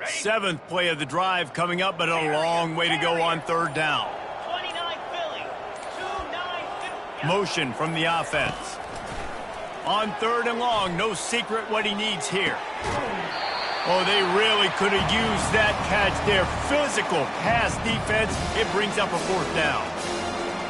Seventh play of the drive coming up, but a long way to go on third down. Motion from the offense. On third and long, no secret what he needs here. Oh, they really could have used that catch there. Physical pass defense. It brings up a fourth down.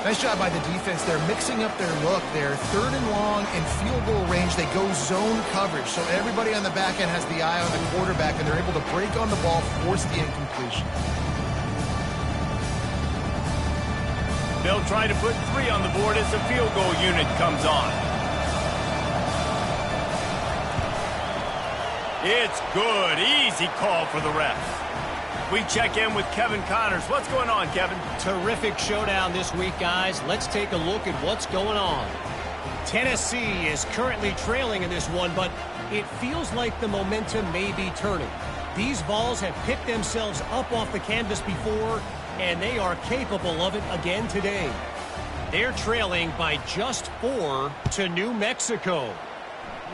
Nice job by the defense. They're mixing up their look. They're third and long in field goal range. They go zone coverage. So everybody on the back end has the eye on the quarterback, and they're able to break on the ball, force the incompletion. They'll try to put 3 on the board as the field goal unit comes on. It's good. Easy call for the refs. We check in with Kevin Connors. What's going on, Kevin? Terrific showdown this week, guys. Let's take a look at what's going on. Tennessee is currently trailing in this one, but it feels like the momentum may be turning. These Vols have picked themselves up off the canvas before, and they are capable of it again today. They're trailing by just 4 to New Mexico.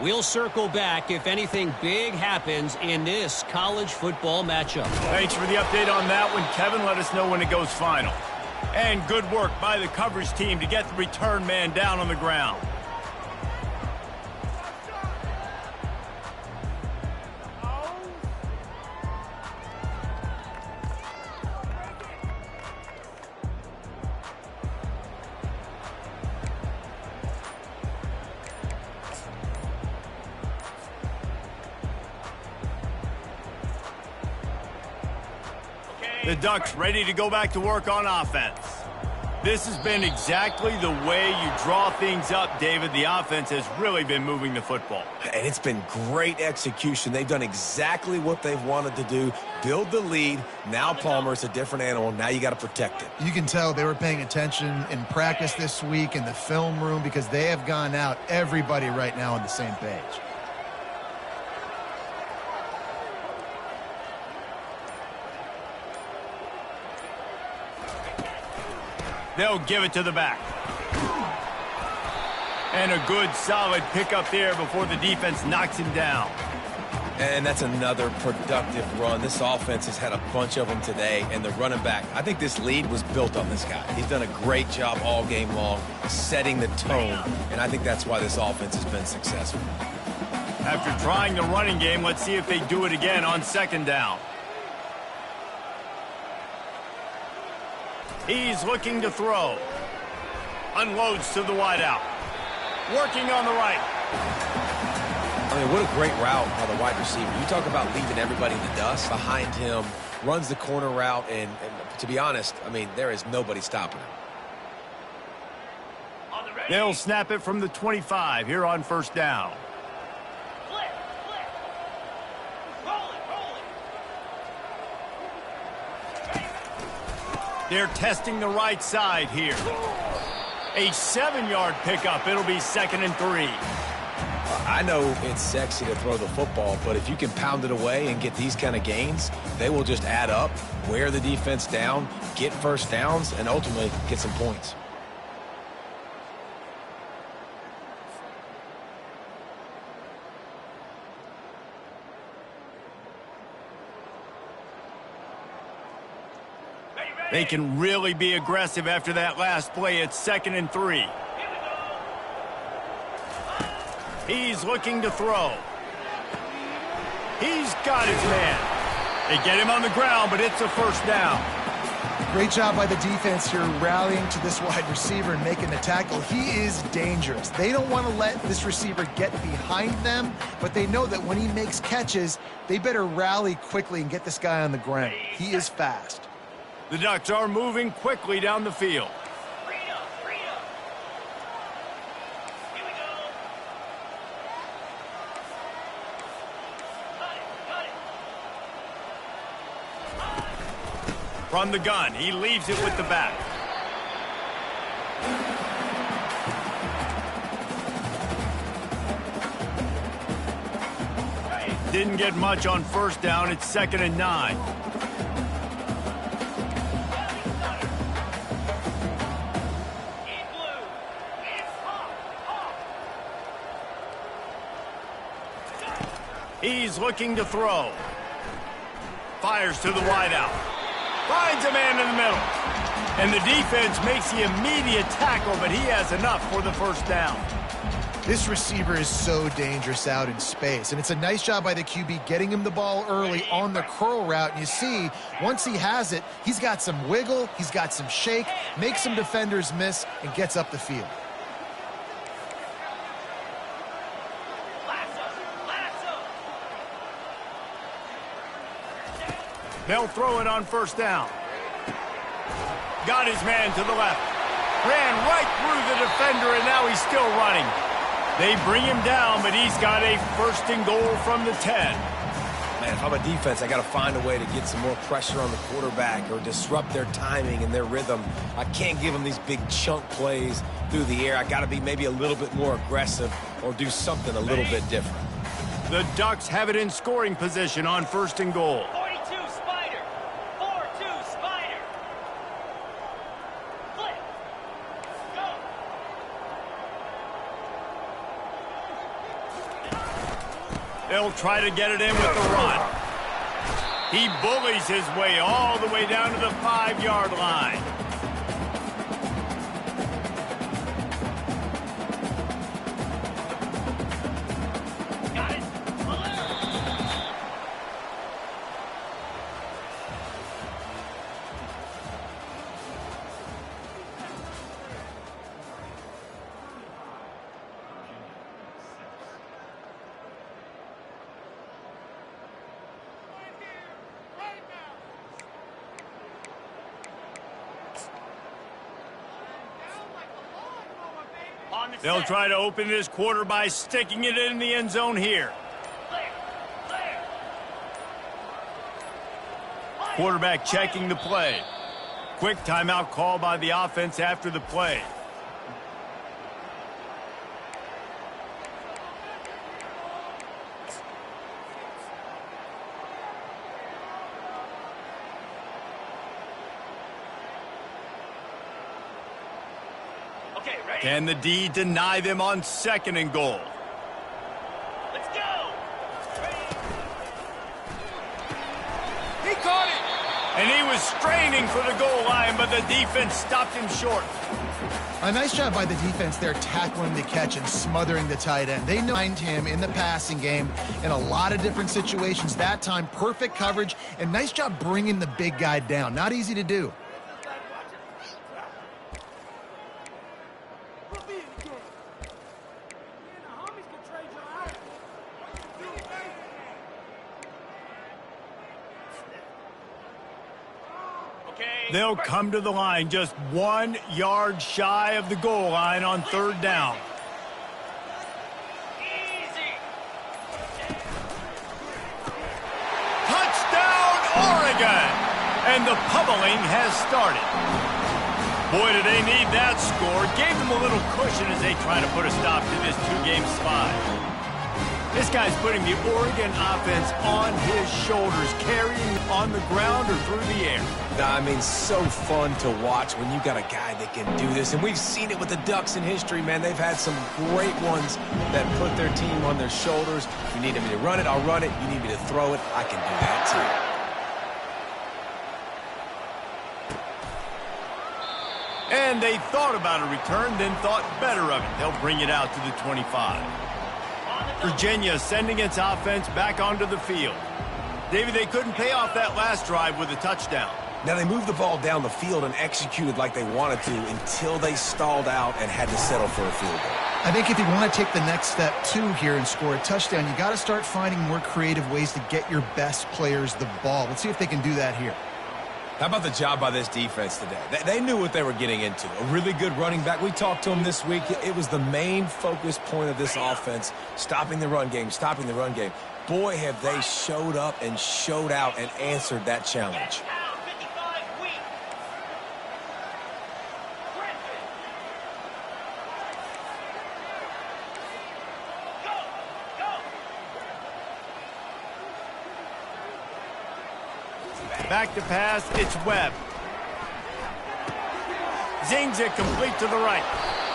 We'll circle back if anything big happens in this college football matchup. Thanks for the update on that one, Kevin. Let us know when it goes final. And good work by the coverage team to get the return man down on the ground. The Ducks ready to go back to work on offense. This has been exactly the way you draw things up, David. The offense has really been moving the football. And it's been great execution. They've done exactly what they've wanted to do. Build the lead. Now Palmer's a different animal. Now you got to protect it. You can tell they were paying attention in practice this week in the film room because they have gone out, everybody right now on the same page. They'll give it to the back. And a good, solid pickup there before the defense knocks him down. And that's another productive run. This offense has had a bunch of them today, and the running back, I think this lead was built on this guy. He's done a great job all game long, setting the tone, and I think that's why this offense has been successful. After trying the running game, let's see if they do it again on second down. He's looking to throw. Unloads to the wideout. Working on the right. I mean, what a great route by the wide receiver. You talk about leaving everybody in the dust. Behind him, runs the corner route, and to be honest, I mean, there is nobody stopping him. They'll snap it from the 25 here on first down. They're testing the right side here. A 7-yard pickup. It'll be 2nd and 3. I know it's sexy to throw the football, but if you can pound it away and get these kind of gains, they will just add up, wear the defense down, get first downs, and ultimately get some points. They can really be aggressive after that last play. It's 2nd and 3. He's looking to throw. He's got his man. They get him on the ground, but it's a first down. Great job by the defense here rallying to this wide receiver and making the tackle. He is dangerous. They don't want to let this receiver get behind them, but they know that when he makes catches, they better rally quickly and get this guy on the ground. He is fast. The Ducks are moving quickly down the field. From the gun, he leaves it with the back. Didn't get much on first down. It's 2nd and 9. He's looking to throw. fires to the wideout. Finds a man in the middle. And the defense makes the immediate tackle, but he has enough for the first down. This receiver is so dangerous out in space, and it's a nice job by the QB getting him the ball early on the curl route. And you see, once he has it, he's got some wiggle, he's got some shake, makes some defenders miss, and gets up the field. They'll throw it on first down. Got his man to the left. Ran right through the defender, and now he's still running. They bring him down, but he's got a first and goal from the 10. Man, if I'm a defense, I got to find a way to get some more pressure on the quarterback or disrupt their timing and their rhythm. I can't give them these big chunk plays through the air. I got to be maybe a little bit more aggressive or do something a little bit different. The Ducks have it in scoring position on first and goal. 42 Spider. 4-2 Spider. Flip. Go. They'll try to get it in with the run. He bullies his way all the way down to the 5-yard line. Got it. They'll try to open this quarter by sticking it in the end zone here. Quarterback checking the play. Quick timeout call by the offense after the play. Okay, ready? Can the D deny them on second and goal? Let's go. He caught it! And he was straining for the goal line, but the defense stopped him short. A nice job by the defense there tackling the catch and smothering the tight end. They know him in the passing game in a lot of different situations. That time, perfect coverage, and nice job bringing the big guy down. Not easy to do. They'll come to the line just 1 yard shy of the goal line on third down. Easy. Touchdown, Oregon! And the pummeling has started. Boy, do they need that score. Gave them a little cushion as they try to put a stop to this two-game slide. This guy's putting the Oregon offense on his shoulders, carrying on the ground or through the air. I mean, so fun to watch when you got a guy that can do this. And we've seen it with the Ducks in history, man. They've had some great ones that put their team on their shoulders. You need me to run it, I'll run it. You need me to throw it, I can do that too. And they thought about a return, then thought better of it. They'll bring it out to the 25. Virginia sending its offense back onto the field. David, they couldn't pay off that last drive with a touchdown. Now, they moved the ball down the field and executed like they wanted to until they stalled out and had to settle for a field goal. I think if you want to take the next step, too, here and score a touchdown, you got to start finding more creative ways to get your best players the ball. Let's see if they can do that here. How about the job by this defense today? They knew what they were getting into. A really good running back. We talked to him this week. It was the main focus point of this offense, stopping the run game, stopping the run game. Boy, have they showed up and showed out and answered that challenge. Back to pass, it's Webb. Zings it complete to the right.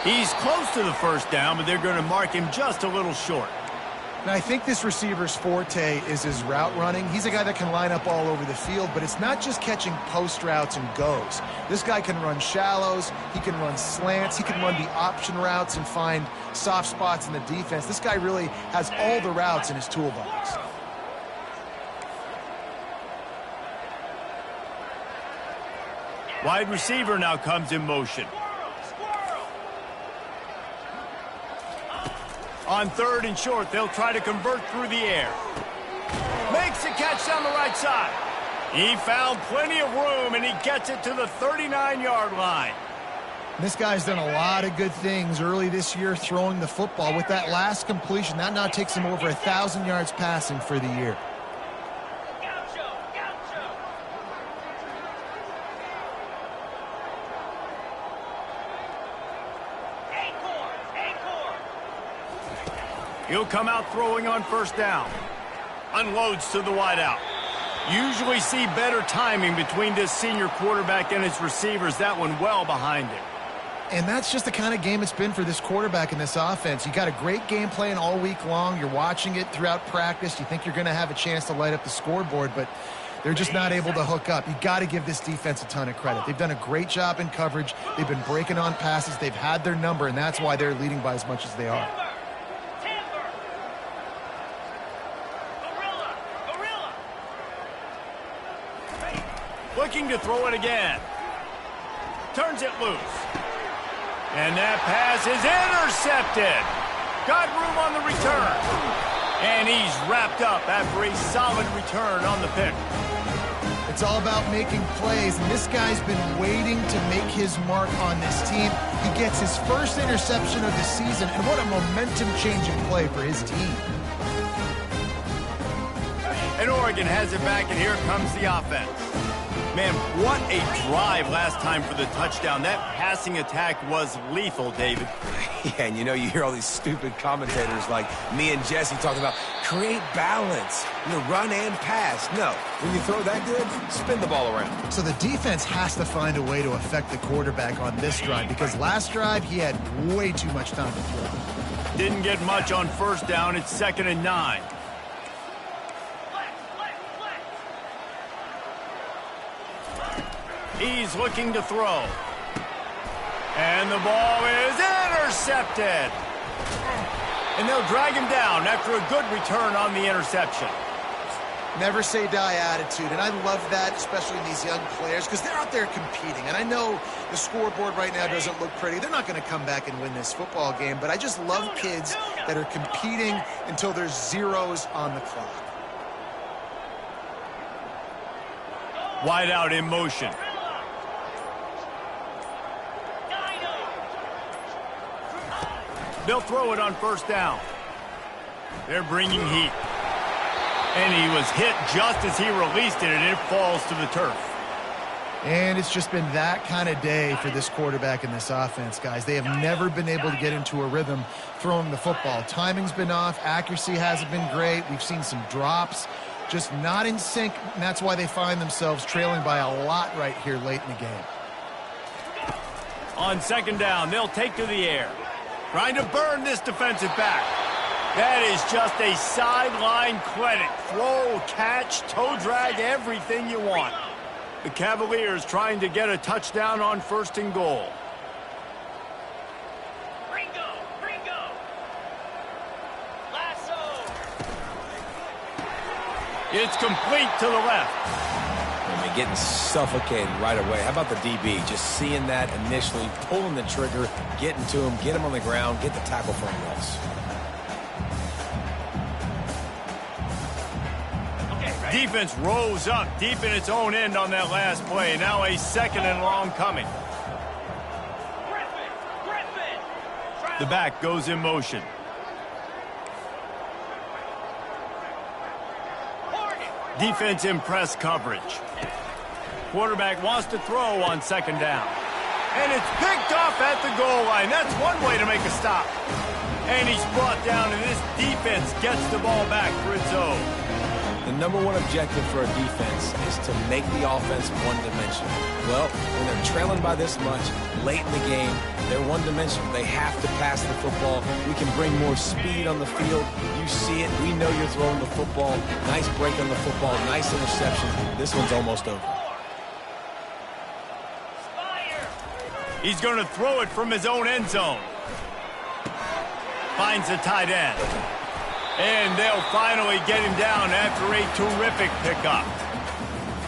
He's close to the first down, but they're going to mark him just a little short. And I think this receiver's forte is his route running. He's a guy that can line up all over the field, but it's not just catching post routes and goes. This guy can run shallows, he can run slants, he can run the option routes and find soft spots in the defense. This guy really has all the routes in his toolbox. Wide receiver now comes in motion. On 3rd and short, they'll try to convert through the air. Makes a catch down the right side. He found plenty of room, and he gets it to the 39-yard line. This guy's done a lot of good things early this year throwing the football. With that last completion, that now takes him over 1,000 yards passing for the year. He'll come out throwing on 1st down. Unloads to the wideout. Usually see better timing between this senior quarterback and his receivers. That one well behind him. And that's just the kind of game it's been for this quarterback in this offense. You got a great game plan all week long. You're watching it throughout practice. You think you're going to have a chance to light up the scoreboard, but they're just not able to hook up. You got to give this defense a ton of credit. They've done a great job in coverage. They've been breaking on passes. They've had their number, and that's why they're leading by as much as they are. Looking to throw it again. Turns it loose. And that pass is intercepted. Got room on the return. And he's wrapped up after a solid return on the pick. It's all about making plays, and this guy's been waiting to make his mark on this team. He gets his first interception of the season, and what a momentum-changing play for his team. And Oregon has it back, and here comes the offense. Man, what a drive last time for the touchdown. That passing attack was lethal, David. Yeah, and you hear all these stupid commentators like me and Jesse talking about create balance, run and pass. No, when you throw that good, spin the ball around. So the defense has to find a way to affect the quarterback on this drive, because last drive he had way too much time to throw. Didn't get much on 1st down. It's 2nd and 9. He's looking to throw. And the ball is intercepted. And they'll drag him down after a good return on the interception. Never say die attitude, and I love that, especially in these young players, because they're out there competing. And I know the scoreboard right now doesn't look pretty. They're not going to come back and win this football game, but I just love kids that are competing until there's zeros on the clock. Wide out in motion. They'll throw it on 1st down. They're bringing heat. And he was hit just as he released it, and it falls to the turf. And it's just been that kind of day for this quarterback in this offense, guys. They have never been able to get into a rhythm throwing the football. Timing's been off. Accuracy hasn't been great. We've seen some drops. Just not in sync, and that's why they find themselves trailing by a lot right here late in the game. On 2nd down, they'll take to the air. Trying to burn this defensive back. That is just a sideline clinic. Throw, catch, toe drag, everything you want. The Cavaliers trying to get a touchdown on 1st and goal. Ringo. Lasso. It's complete to the left. Getting suffocated right away. How about the DB? Just seeing that initially, pulling the trigger, getting to him, get him on the ground, get the tackle for a loss. Okay, Defense rose up deep in its own end on that last play. Now a 2nd and long coming. Griffin. The back goes in motion. Defense in press coverage. Quarterback wants to throw on 2nd down. And it's picked off at the goal line. That's one way to make a stop. And he's brought down, and this defense gets the ball back for its own. And number one objective for a defense is to make the offense one-dimensional. Well, when they're trailing by this much late in the game, they're one-dimensional. They have to pass the football. We can bring more speed on the field. You see it. We know you're throwing the football. Nice break on the football. Nice interception. This one's almost over. He's going to throw it from his own end zone. Finds the tight end. And they'll finally get him down after a terrific pickup.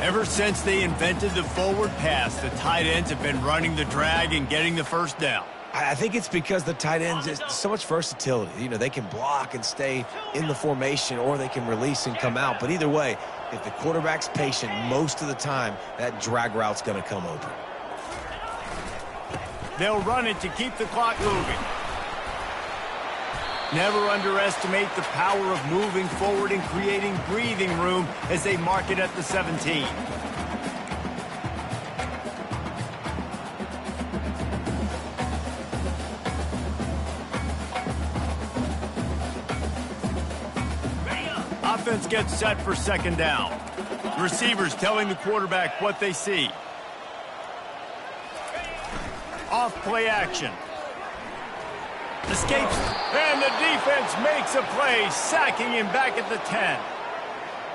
Ever since they invented the forward pass, the tight ends have been running the drag and getting the first down. I think it's because the tight ends, is so much versatility. You know, they can block and stay in the formation, or they can release and come out. But either way, if the quarterback's patient most of the time, that drag route's going to come open. They'll run it to keep the clock moving. Never underestimate the power of moving forward and creating breathing room as they mark it at the 17. Offense gets set for second down. Receivers telling the quarterback what they see. Off play action. Escapes, and the defense makes a play, sacking him back at the 10.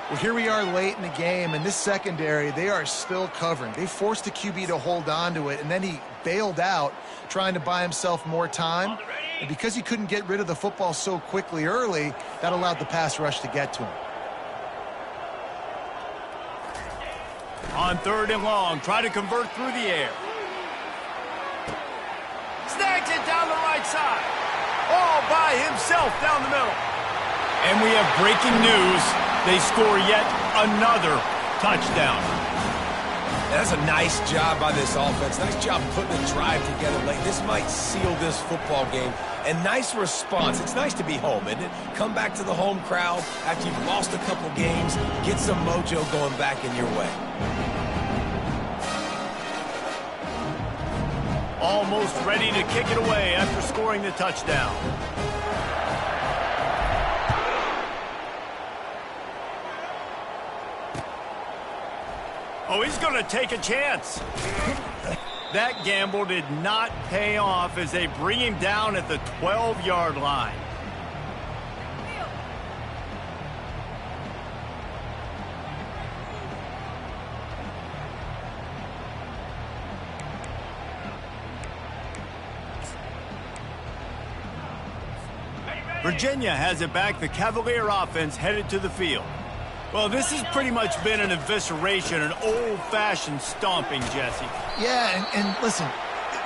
Well, here we are late in the game, and this secondary, they are still covering. They forced the QB to hold on to it, and then he bailed out, trying to buy himself more time. And because he couldn't get rid of the football so quickly early, that allowed the pass rush to get to him. On third and long, try to convert through the air. Snags it down the right side. All by himself down the middle. And we have breaking news. They score yet another touchdown. That's a nice job by this offense. Nice job putting the drive together late. This might seal this football game. And nice response. It's nice to be home, isn't it? Come back to the home crowd after you've lost a couple games. Get some mojo going back in your way. Almost ready to kick it away after scoring the touchdown. Oh, he's going to take a chance. That gamble did not pay off as they bring him down at the 12-yard line. Virginia has it back. The Cavalier offense headed to the field. Well, this has pretty much been an evisceration, an old-fashioned stomping, Jesse. Yeah, and listen,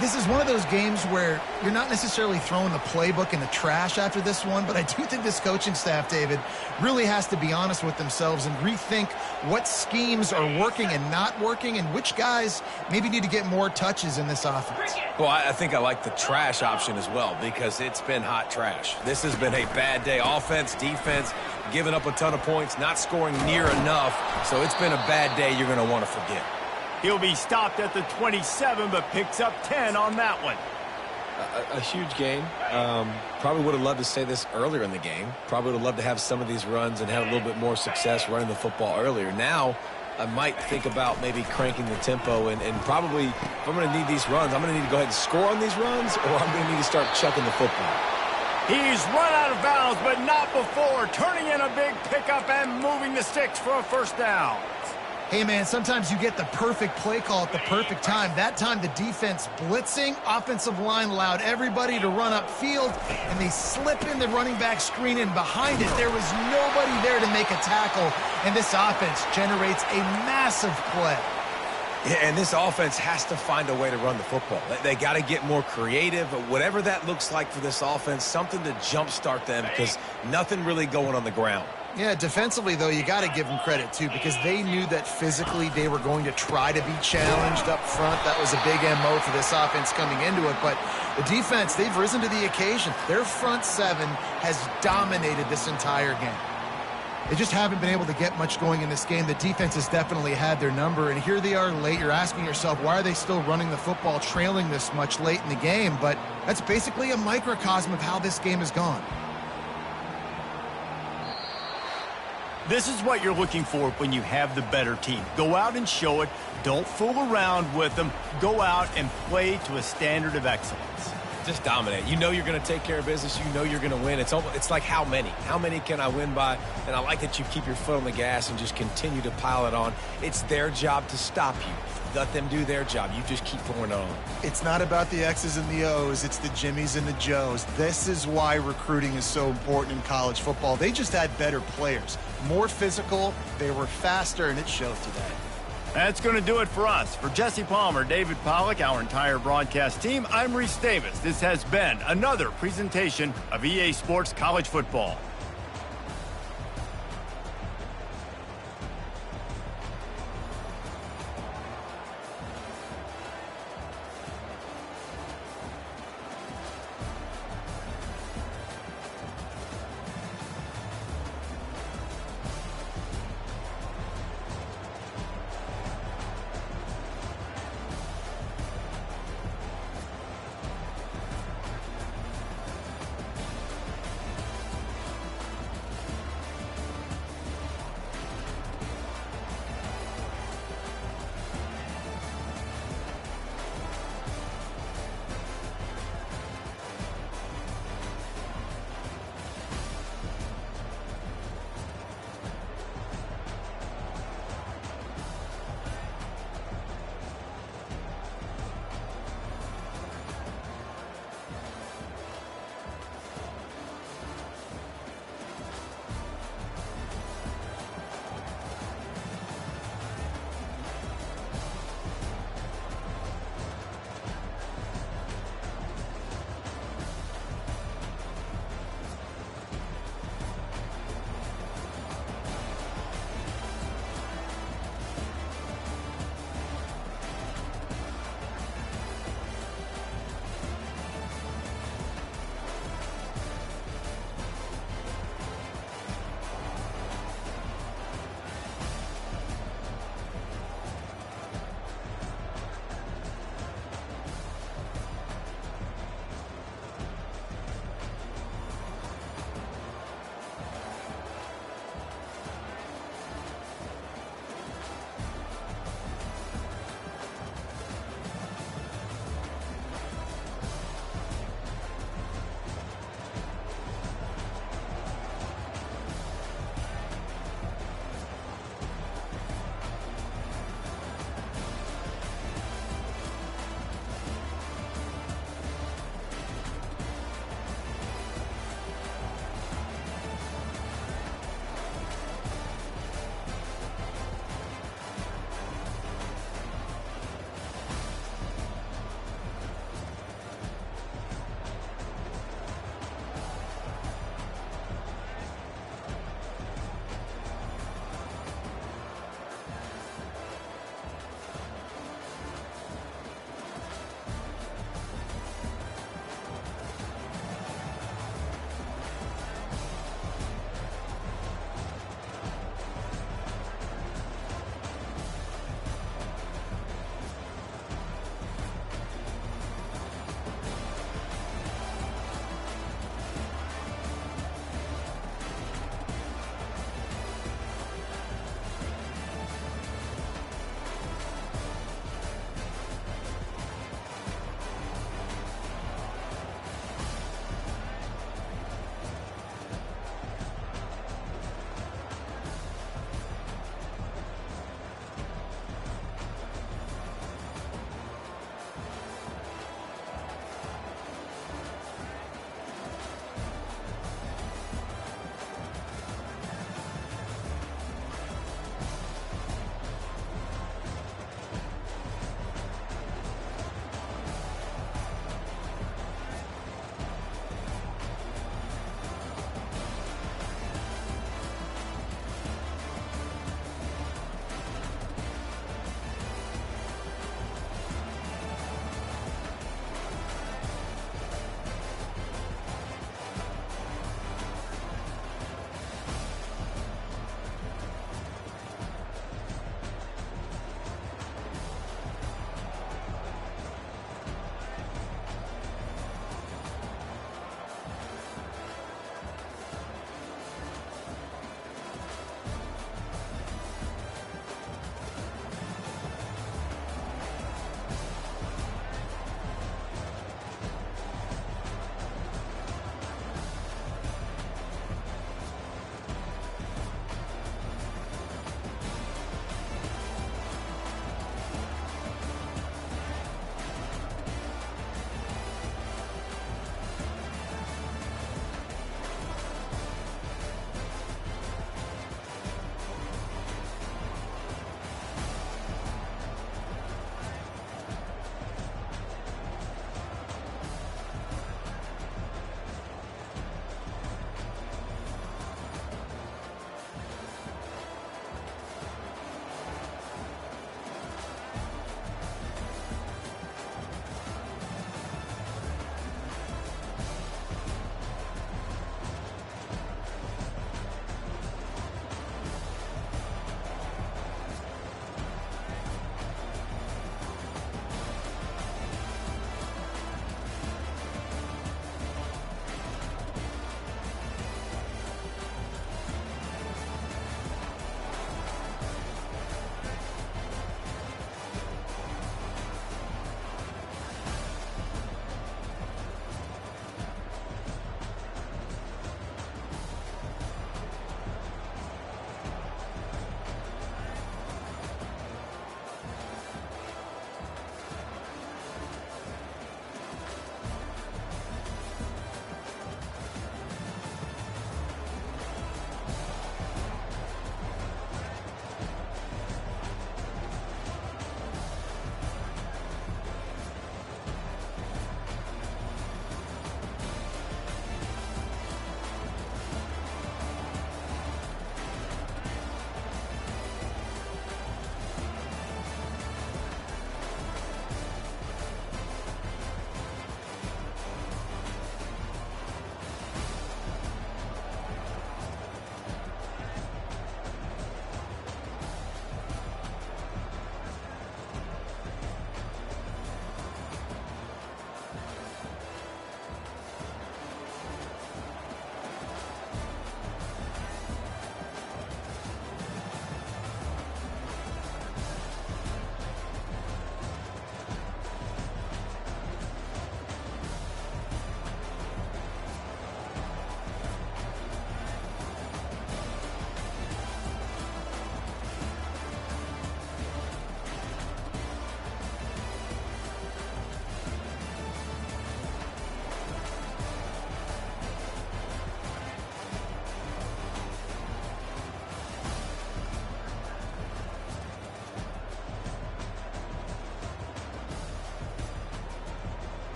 this is one of those games where you're not necessarily throwing the playbook in the trash after this one, but I do think this coaching staff, David, really has to be honest with themselves and rethink what schemes are working and not working and which guys maybe need to get more touches in this offense. Well, I think I like the trash option as well because it's been hot trash. This has been a bad day. Offense, defense, giving up a ton of points, not scoring near enough. So it's been a bad day you're going to want to forget. He'll be stopped at the 27, but picks up 10 on that one. A huge game. Probably would have loved to say this earlier in the game. Probably would have loved to have some of these runs and have a little bit more success running the football earlier. Now, I might think about maybe cranking the tempo and probably, if I'm going to need these runs, I'm going to need to go ahead and score on these runs, or I'm going to need to start chucking the football. He's run out of bounds, but not before. Turning in a big pickup and moving the sticks for a first down. Hey, man, sometimes you get the perfect play call at the perfect time. That time, the defense blitzing, offensive line allowed everybody to run upfield, and they slip in the running back screen, and behind it, there was nobody there to make a tackle, and this offense generates a massive play. Yeah, and this offense has to find a way to run the football. They got to get more creative, but whatever that looks like for this offense, something to jumpstart them because nothing really going on the ground. Yeah, defensively, though, you got to give them credit, too, because they knew that physically they were going to try to be challenged up front. That was a big MO for this offense coming into it. But the defense, they've risen to the occasion. Their front seven has dominated this entire game. They just haven't been able to get much going in this game. The defense has definitely had their number, and here they are late. You're asking yourself, why are they still running the football, trailing this much late in the game? But that's basically a microcosm of how this game has gone. This is what you're looking for when you have the better team. Go out and show it. Don't fool around with them. Go out and play to a standard of excellence. Just dominate. You know you're going to take care of business. You know you're going to win. It's like how many? How many can I win by? And I like that you keep your foot on the gas and just continue to pile it on. It's their job to stop you. Let them do their job. You just keep pouring it on. It's not about the X's and the O's. It's the Jimmies and the Joes. This is why recruiting is so important in college football. They just had better players, more physical. They were faster, and it shows today. That's going to do it for us. For Jesse Palmer, David Pollack, our entire broadcast team, I'm Reese Davis. This has been another presentation of EA Sports College Football.